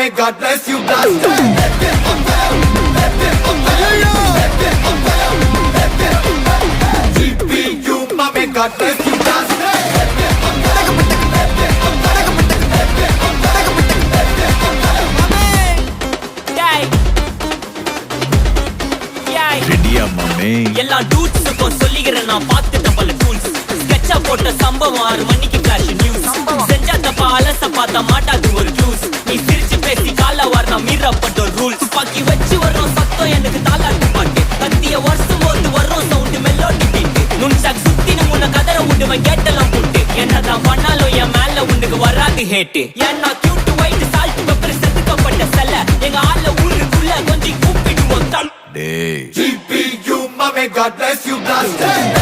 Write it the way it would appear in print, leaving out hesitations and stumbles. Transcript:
may God bless you, blaster. GPU, may God bless you, blaster. ரெடியா மாமே? எல்லா டூட்ஸுக்கும் சொல்லிக்கிறேன் நான் பார்த்துட்ட பல டூல்ஸ். ஸ்கெட்சா போட்ட சம்பவம் 6 மணிக்கு ஃபிளாஷ் நியூஸ். செஞ்சா தப்பா அலச பார்த்தா மாட்டாது ஒரு ஜூஸ். நீ சிரிச்சு பேசி கால வார் நான் மீறப்பட்ட ரூல்ஸ். துப்பாக்கி வச்சு வர்றோம் சத்தம் எனக்கு தாலாட்டு பாட்டு. கத்திய வருஷம் போது வர்றோம் சவுண்டு மெலோடி பீட்டு. நுண்சாக் சுத்தினு முன்ன கதற விடுவேன் கேட்டெல்லாம் போட்டு. என்னதான் பண்ணாலும் என் மேல உனக்கு வராது ஹேட்டு. ஏன்னா கியூட் ஒயிட் சால்ட் பெப்பர் செதுக்கப்பட்ட செல்ல. எங்க ஆள ஊருக்குள்ள கொஞ்சம் கூப்பிடுவோம் தம். டேய் GPU, may God bless you, blaster.